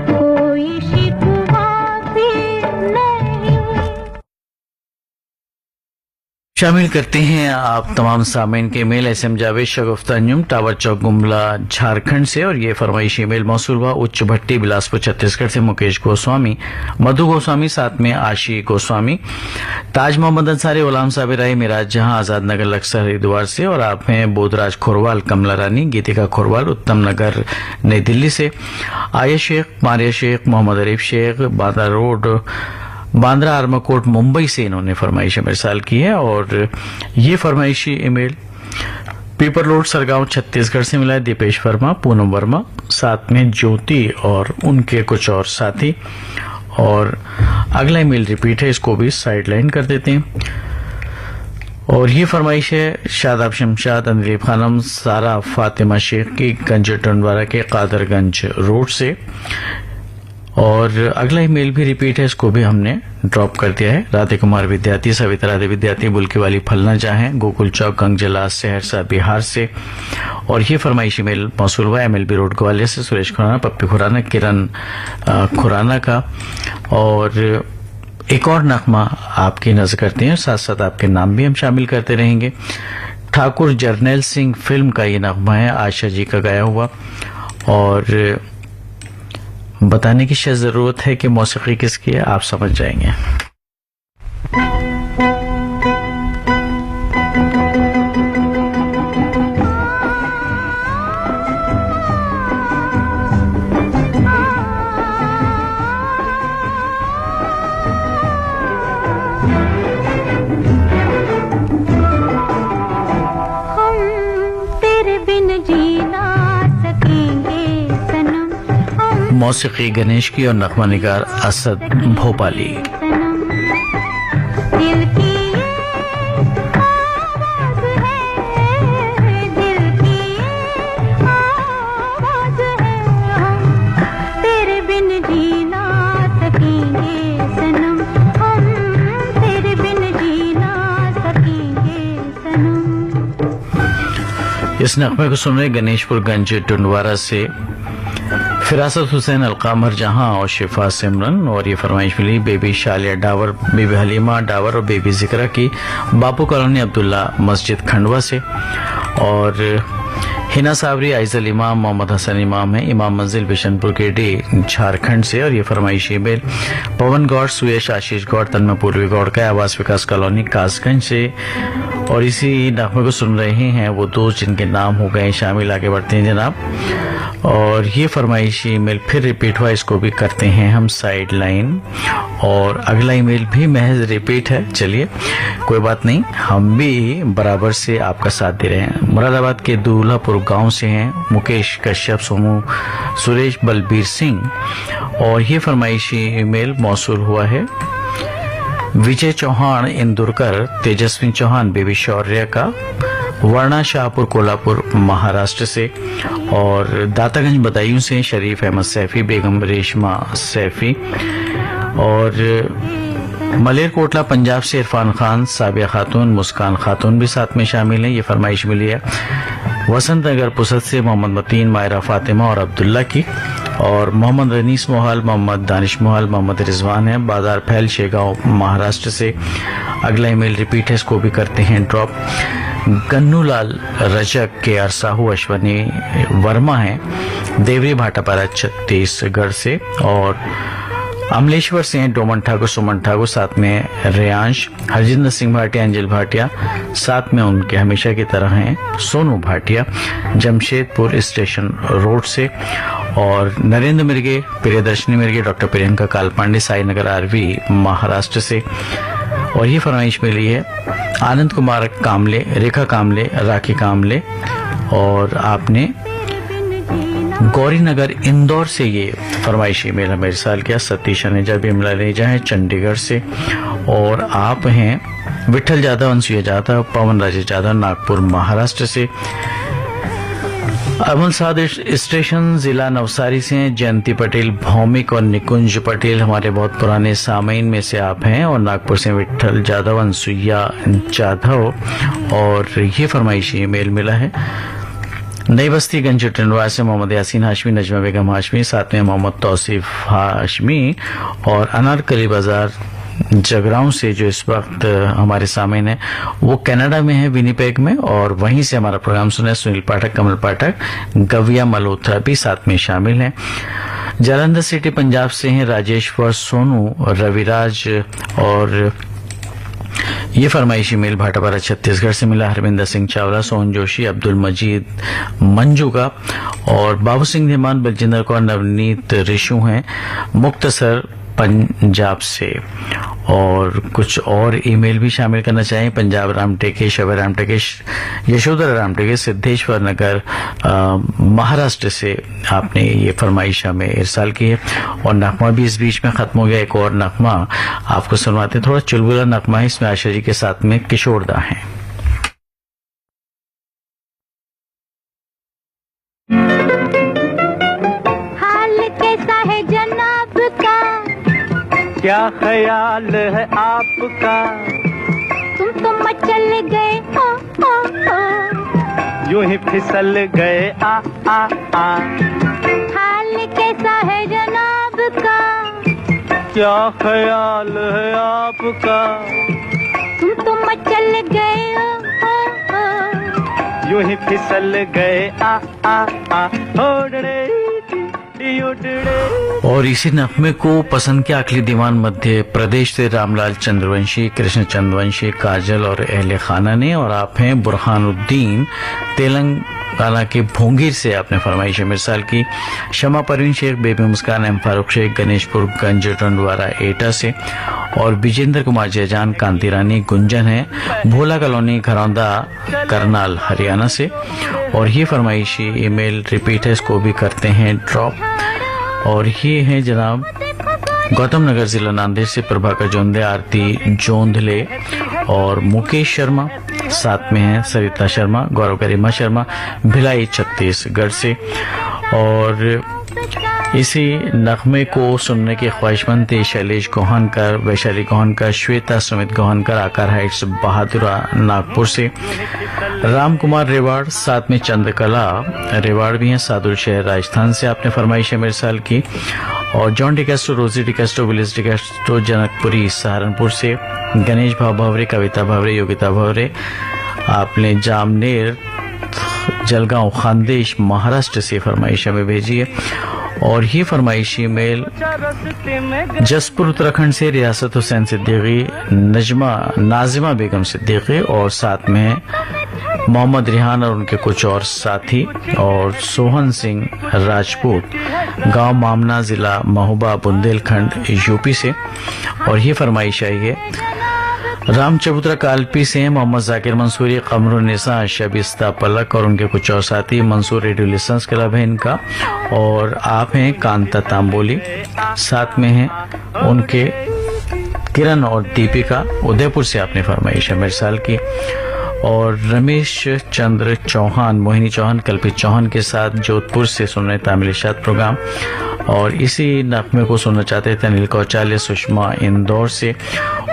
[SPEAKER 3] कोई शिकवा भी नहीं।
[SPEAKER 1] शामिल करते हैं आप तमाम सामीन के ईमेल एसएम जावेद शगुफ्ता अंजुम टावर चौक गुमला झारखंड से, और ये फरमाइशी ईमेल मौसूल हुआ उच्च भट्टी बिलासपुर छत्तीसगढ़ से मुकेश गोस्वामी, मधु गोस्वामी, साथ में आशी गोस्वामी, ताज मोहम्मद अंसारी, गुलाम साबिर राय, मिराज जहां, आजाद नगर लक्सर हरिद्वार से, और आप हैं बोधराज खोरवाल, कमला रानी, गीतिका खोरवाल उत्तम नगर नई दिल्ली से, आया शेख, मारिया शेख, मोहम्मद अरीफ शेख बांद्रा रोड बांद्रा आर्माकोट मुंबई से इन्होंने फरमाइश इरसाल की है। और ये फरमाइशी ईमेल पीपर रोड सरगांव छत्तीसगढ़ से मिला है दीपेश वर्मा, पूनम वर्मा, साथ में ज्योति और उनके कुछ और साथी। और अगला ईमेल रिपीट है, इसको भी साइड लाइन कर देते हैं। और ये फरमाइश है शादाब शमशाद, अनदीप खानम, सारा फातिमा शेख की गंज टंडवारा के कादरगंज रोड से। और अगला ईमेल भी रिपीट है, इसको भी हमने ड्रॉप कर दिया है। राधे कुमार विद्यार्थी, सविता राधे विद्यार्थी, बुल्की वाली फलना चाहें, गोकुल चौक गंगजला सहरसा बिहार से। और ये फरमाइश ईमेल मौसूल हुआ MLB रोड ग्वालियर से सुरेश खुराना, पप्पी खुराना, किरण खुराना का। और एक और नगमा आपकी नजर करते हैं, साथ साथ आपके नाम भी हम शामिल करते रहेंगे। ठाकुर जर्नैल सिंह फिल्म का ये नगमा है, आशा जी का गाया हुआ। और बताने की शायद जरूरत है कि मौसीकी किसकी है, आप समझ जाएंगे। मौसीकी गणेश की और नगमा निगार असद भोपाली।
[SPEAKER 3] दिल की आवाज है, दिल की आवाज है, हम तेरे बिन जी ना सकेंगे सनम, हम तेरे बिन जी ना सकेंगे सनम।
[SPEAKER 1] इस नगमे को सुन रहे गणेशपुर गंज टुंडवारा से फिरासत हुसैन, अलकामर जहां और शिफा सिमरन। और ये फरमाइश मिली बेबी शालिया डावर, बेबी हलीमा डावर और बेबी जिक्रा की बापू कॉलोनी अब्दुल्ला मस्जिद खंडवा से। और हिना सावरी, आइजल इमाम, मोहम्मद हसन इमाम है, इमाम मंजिल बिशनपुर के डी झारखंड से। और ये फरमाइश ईमेल पवन गौड़, सुयश, आशीष गौड़, तन्मय पूर्वी गौड़ का आवास विकास कॉलोनी कासगंज से। और इसी नगमे को सुन रहे हैं वो दोस्त जिनके नाम हो गए शामिल। आगे बढ़ते हैं जनाब। और ये फरमाइशी ईमेल फिर रिपीट हुआ, इसको भी करते हैं हम साइड लाइन। और अगला ईमेल भी महज रिपीट है, चलिए कोई बात नहीं, हम भी बराबर से आपका साथ दे रहे हैं। मुरादाबाद के दूल्हापुर गांव से हैं मुकेश कश्यप, सोमू, सुरेश, बलबीर सिंह। और ये फरमाइशी ईमेल मौसूल हुआ है विजय चौहान, इंदुरकर, तेजस्वी चौहान, बेबी शौर्य का, वर्णा शाहपुर कोल्हापुर महाराष्ट्र से। और दातागंज बदायूं से शरीफ अहमद सैफी, बेगम रेशमा सैफी। और मलेरकोटला पंजाब से इरफान खान, साबिया खातून, मुस्कान खातून भी साथ में शामिल हैं। ये फरमाइश मिली है वसंत नगर पुसद से मोहम्मद मतीन, मायरा फातिमा और अब्दुल्ला की। और मोहम्मद रनीस मोहाल, मोहम्मद दानिश मोहाल, मोहम्मद रिजवान है, बाजार फैल शेगांव महाराष्ट्र से। अगला ईमेल रिपीट है, इसको भी करते हैं ड्रॉप। गन्नूलाल रजक के अरसाहू, अश्वनी वर्मा है, देवरी भाटापारा छत्तीसगढ़ से। और अमलेश्वर से हैं डोमन ठाकुर, सुमन ठाकुर, साथ में रेयांश, हरजिंदर सिंह भाटिया, अंजल भाटिया, साथ में उनके हमेशा की तरह हैं सोनू भाटिया, जमशेदपुर स्टेशन रोड से। और नरेंद्र मिर्गे, प्रियदर्शनी मिर्गे, डॉक्टर प्रियंका कालपांडे, साई नगर आरवी महाराष्ट्र से। और ये फरमाइश मिली है आनंद कुमार कामले, रेखा कामले, राखी कामले। और आपने गौरी नगर इंदौर से ये फरमाइश ईमेल हमें इरसाल किया। सतीश अनेजा बिमला नेजा है चंडीगढ़ से। और आप हैं विठल जाधव, अनसुया जाधव, पवन राजेश जाधव, नागपुर महाराष्ट्र से। अमल साद स्टेशन जिला नवसारी से हैं जयंती पटेल, भौमिक और निकुंज पटेल हमारे बहुत पुराने सामीन में से आप हैं। और नागपुर से विठल जाधव, अनसुया जाधव। और ये फरमाइशी ईमेल मिला है नई बस्ती गंज टंडवा से मोहम्मद यासीन हाशमी, नजमा बेगम हाशमी, साथ में मोहम्मद तौसीफ हाशमी। और अनारकली बाजार जगराउं से जो इस वक्त हमारे सामने है, वो कनाडा में है, विनीपेग में, और वहीं से हमारा प्रोग्राम सुने सुनील पाठक, कमल पाठक, गविया मल्होत्रा भी साथ में शामिल हैं। जालंधर सिटी पंजाब से हैं राजेश्वर सोनू, रविराज, और ये फरमाइशी मेल भाटापारा छत्तीसगढ़ से मिला हरविंदर सिंह चावला, सोहन जोशी, अब्दुल मजीद मंजू का, और बाबू सिंह धीमान, बलजिंदर कौर, नवनीत ऋषु हैं मुक्तसर पंजाब से। और कुछ और ईमेल भी शामिल करना चाहें। पंजाब राम टेके, शबर राम टेके, यशोधरा राम टेके, सिद्धेश्वर नगर महाराष्ट्र से आपने ये फरमाइश हमें इरसाल की है। और नगमा भी इस बीच में खत्म हो गया। एक और नगमा आपको सुनवाते हैं, थोड़ा चुलबुला नगमा है, इसमें आशा जी के साथ में किशोरदा हैं।
[SPEAKER 3] हाल कैसा है जनाब का,
[SPEAKER 2] क्या ख्याल है आपका,
[SPEAKER 3] तुम तो मचल गए
[SPEAKER 2] यूं ही फिसल गए आ आ आ।
[SPEAKER 3] हाल कैसा है जनाब का,
[SPEAKER 2] क्या ख्याल है आपका,
[SPEAKER 3] तुम तो मचल गए
[SPEAKER 2] यूं ही फिसल गए आ आ आ। ओडड़े
[SPEAKER 1] और इसी नगमे को पसंद किया अखिली दीवान मध्य प्रदेश से रामलाल चंद्रवंशी, कृष्ण चंद्रवंशी, काजल और अहले खाना ने। और आप हैं बुरहानुद्दीन, तेलंगाना के भोंगीर से आपने फरमाइश मिसाल की। शमा परवीन शेख, बेबी मुस्कान, एम फारूक शेख, गणेशपुर गंज टंडवारा एटा से। और विजेंद्र कुमार जयजान, कांति रानी गुंजन है भोला कॉलोनी, घरौंदा, करनाल, हरियाणा से। और ये फरमाइशी ईमेल रिपीट है, इसको भी करते हैं ड्रॉप। और ये है जनाब गौतम नगर जिला नांदेड़ से प्रभाकर जोंदे, आरती जोंधले और मुकेश शर्मा, साथ में है सरिता शर्मा, गौरव गरिमा शर्मा, भिलाई छत्तीसगढ़ से। और इसी नगमे को सुनने के ख्वाहिशमंद थे शैलेश गोहानकर, वैशाली गोहानकर, श्वेता सुमित गोहानकर, आकार हाइट्स बहादुरा नागपुर से। राम कुमार रेवाड़, साथ में चंद्रकला रेवाड़ भी हैं, सादुल शहर राजस्थान से आपने फरमाइश मेरे साल की। और जॉन डिकेस्टो, रोजी डिकेस्टो, विलिस डिकेस्टो, जनकपुरी सहारनपुर से। गणेश भाव भावरे, कविता भावरे, योगिता भावरे आपने जामनेर, जलगांव, खानदेश, महाराष्ट्र से फरमाइश हमें भेजी है। और ये फरमाइशी मेल जसपुर उत्तराखंड से रियासत हुसैन सिद्दीकी, नाजिमा बेगम सिद्दीकी, और साथ में मोहम्मद रिहान और उनके कुछ और साथी। और सोहन सिंह राजपूत, गांव मामना, जिला महोबा, बुंदेलखंड, यूपी से। और ये फरमाइश आई है राम चबूतरा कालपी से मोहम्मद जाकिर मंसूरी, कमरुन्निसा, शबिस्ता पलक और उनके कुछ और साथी। मंसूर रेडियो लिसनर्स क्लब है इनका। और आप हैं कांता तांबोली, साथ में हैं उनके किरण और दीपिका, उदयपुर से आपने फरमाइश है मेरे साल की। और रमेश चंद्र चौहान, मोहिनी चौहान, कल्पित चौहान के साथ जोधपुर से सुन रहे तामिल इशाद प्रोग्राम। और इसी नगमे को सुनना चाहते थे अनिल कौचाल्य, सुषमा इंदौर से।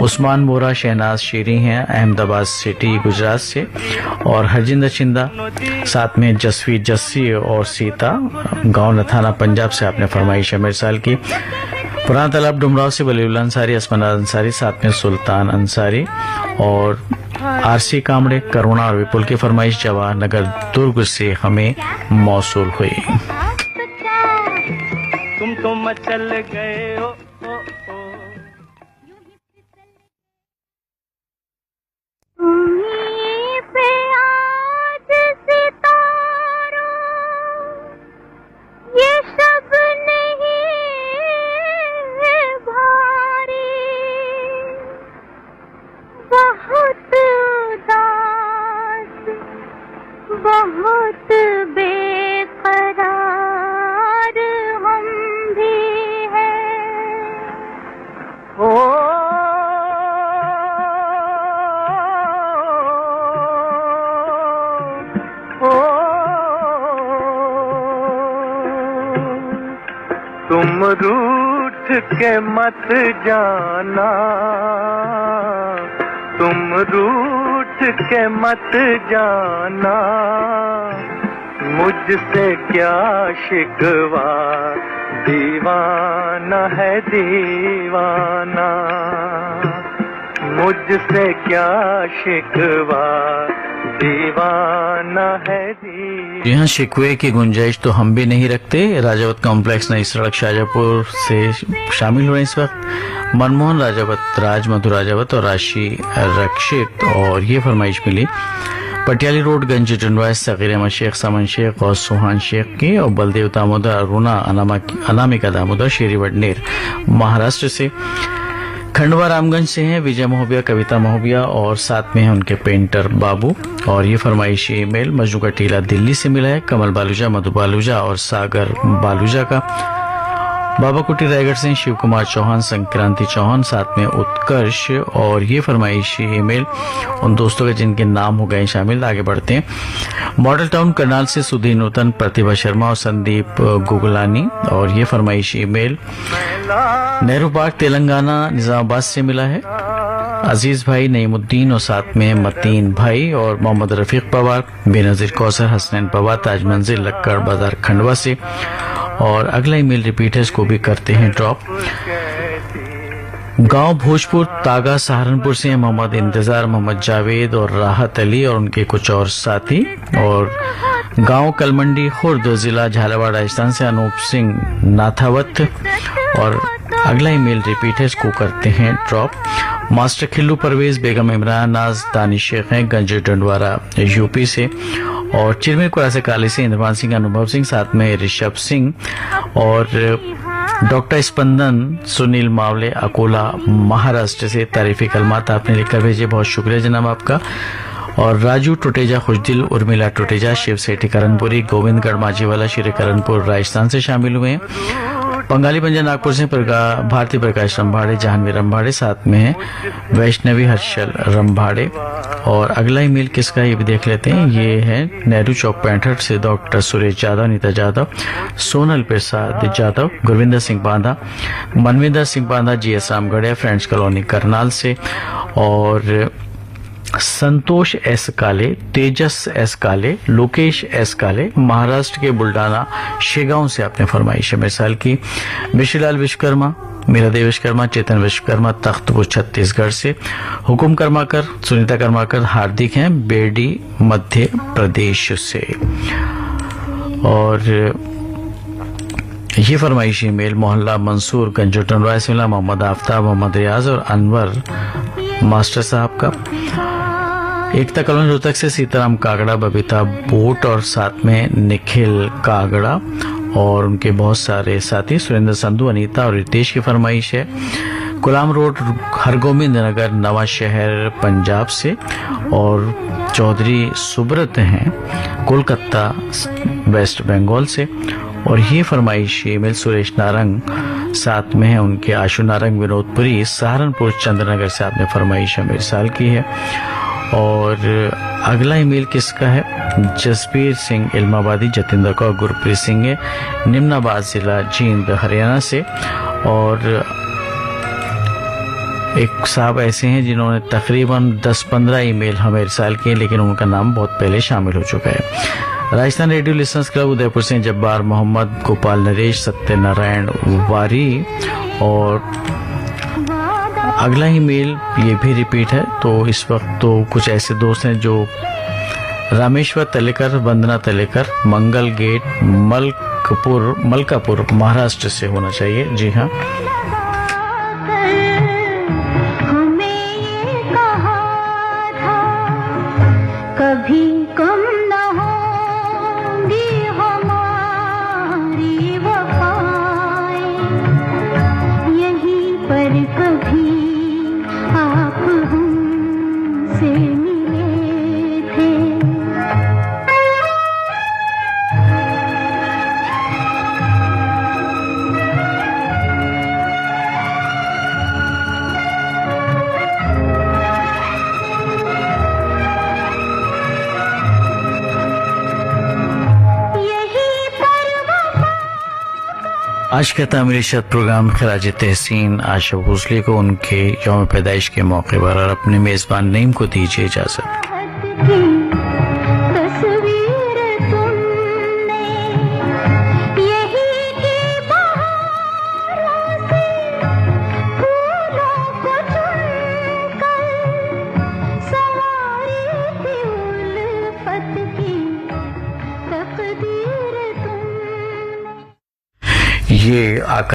[SPEAKER 1] उस्मान बोरा, शहनाज शीरी हैं अहमदाबाद सिटी गुजरात से। और हरजिंदर छिंदा, साथ में जसवी जस्सी और सीता, गांव नथाना पंजाब से आपने फरमाइश है मेरे साल की। पुराना तालाब डुमराव से वलीउल्लाह अंसारी, असमना अंसारी, साथ में सुल्तान अंसारी। और आरसी कामड़े, करुणा और विपुल की फरमाइश जवाहर नगर दुर्ग से हमें मौसूल हुई।
[SPEAKER 2] तुम तो मचल गए ओ।
[SPEAKER 3] तुम्हीं पे आज सितारों ये सब नहीं है भारी, बहुत उदास, बहुत बेकरार हम भी हैं।
[SPEAKER 2] ओ तुम रूठ के मत जाना, तुम रूठ के मत जाना, मुझसे क्या शिकवा दीवाना है दीवाना, मुझसे क्या शिकवा, दीवाना है दीवाना।
[SPEAKER 1] जी हाँ, शिकवे की गुंजाइश तो हम भी नहीं रखते। राजावत कॉम्प्लेक्स नई सड़क शाहजहांपुर से शामिल हुए इस वक्त मनमोहन राजावत, राज मधु राजावत और राशि रक्षित। और ये फरमाइश मिली पटियाली रोड गंज टंडवा सगीर अहमद शेख, समन शेख और सुहान शेख की, और बलदेव दामोदर, अरुणा, अनामिका दामोदर, शेरी वडनेर महाराष्ट्र से। खंडवा रामगंज से हैं विजय महोबिया, कविता महोबिया और साथ में है उनके पेंटर बाबू। और ये फरमाइशी ईमेल मजनू का टीला दिल्ली से मिला है कमल बालूजा, मधु बालूजा और सागर बालूजा का। बाबा कुटी रायगढ़ से शिव कुमार चौहान, संक्रांति चौहान, साथ में उत्कर्ष। और ये फरमाइशी ईमेल उन दोस्तों के जिनके नाम हो गए शामिल। आगे बढ़ते हैं। मॉडल टाउन करनाल से सुधीर नूतन, प्रतिभा शर्मा और संदीप गुगलानी। और ये फरमाइशी ईमेल नेहरू पार्क तेलंगाना निजामाबाद से मिला है अजीज भाई, नईमुद्दीन और साथ में मतीन भाई और मोहम्मद रफीक पवार, बेनजीर कौसर, हसनैन पवार, ताज मंजिल, लक्कड़ बाजार खंडवा से। और अगला ईमेल रिपीटर्स को भी करते हैं ड्रॉप। गांव भोजपुर तागा सहारनपुर से मोहम्मद इंतजार, मोहम्मद जावेद और राहत अली और उनके कुछ और साथी। और गांव कलमंडी खुर्द, जिला झालावाड़, राजस्थान से अनूप सिंह नाथावत। और अगला ईमेल रिपीटर्स को करते हैं ड्रॉप। मास्टर खिल्लू परवेज, बेगम इमरान नाज, दानिश शेख हैं गंज डंडवारा यूपी से। और चिरमिरकुरा से काली से इंद्रपाल सिंह, अनुभव सिंह, साथ में ऋषभ सिंह। और डॉक्टर स्पंदन सुनील मावले अकोला महाराष्ट्र से तारीफी कलमात आपने लिखकर भेजे, बहुत शुक्रिया जनाब आपका। और राजू टुटेजा खुशदिल, उर्मिला टुटेजा, शिव सेठी करनपुरी, गोविंद गढ़माजीवाला श्री करनपुर राजस्थान से शामिल हुए हैं। बंगाली पंजा नागपुर से भारती प्रकाश रंभाड़े, जाह्नवी रंभाड़े, साथ में है वैष्णवी हर्षल रंभाड़े। और अगला ईमेल किसका ये भी देख लेते हैं। ये है नेहरू चौक 65 से डॉक्टर सुरेश यादव, नीता यादव, सोनल प्रसाद यादव, गुरविंदर सिंह बांधा, मनविंदर सिंह बांधा, GS Ramgarhia, friends colony Karnal से। और संतोष एस काले, तेजस एस काले, लोकेश एस काले, महाराष्ट्र के बुल्डाना शेगांव से आपने फरमाइश मिसाल की। विश्वलाल विश्वकर्मा, मीरादेव विश्वकर्मा, चेतन विश्वकर्मा, तख्तपुर छत्तीसगढ़ से। हुकुम कर्माकर, सुनीता कर्माकर, हार्दिक हैं बेडी मध्य प्रदेश से। और ये फरमाइशी मेल मोहल्ला मंसूर गंजो टंडवा से मिला, मोहम्मद आफ्ताब, मोहम्मद रियाज और अनवर मास्टर साहब का। एकता कॉलोनी रोहतक से सीताराम कागड़ा, बबीता बोट और साथ में निखिल कागड़ा और उनके बहुत सारे साथी, सुरेंद्र संधू, अनीता और रितेश की फरमाइश है। गुलाम रोड हरगोविंद नगर नवा शहर पंजाब से। और चौधरी सुब्रत हैं कोलकाता वेस्ट बंगाल से। और ये फरमाइश ईमेल सुरेश नारंग, साथ में है उनके आशु नारंग, विनोदपुरी सहारनपुर चंद्रनगर से आपने फरमाइश मेरे साल की है। और अगला ईमेल किसका है। जसबीर सिंह इल्माबादी, जतिंदर कौर, गुरप्रीत सिंह है निम्नाबाद जिला जींद हरियाणा से। और एक साहब ऐसे हैं जिन्होंने तकरीबन 10-15 ईमेल हमें इरसाल किए, लेकिन उनका नाम बहुत पहले शामिल हो चुका है। Rajasthan radio listeners club Udaipur से जब्बार मोहम्मद, गोपाल नरेश, सत्यनारायण वारी। और अगला ईमेल ये भी रिपीट है। तो इस वक्त तो कुछ ऐसे दोस्त हैं जो रामेश्वर तलेकर, वंदना तलेकर, मंगल गेट, मलकापुर महाराष्ट्र से होना चाहिए। जी हाँ।
[SPEAKER 3] हमें ये कहा था कभी कम न होंगी हमारी वफाएं, यहीं पर कभी आप हमसे मिले थे।
[SPEAKER 1] आज का तामीर शत प्रोग्राम खराज तहसीन आशा भोसले को उनके यौम पैदाइश के मौके पर और अपने मेजबान नईम को दीजिए इजाजत।
[SPEAKER 3] तस्वीर तुमने यही की बहार
[SPEAKER 1] ये आकर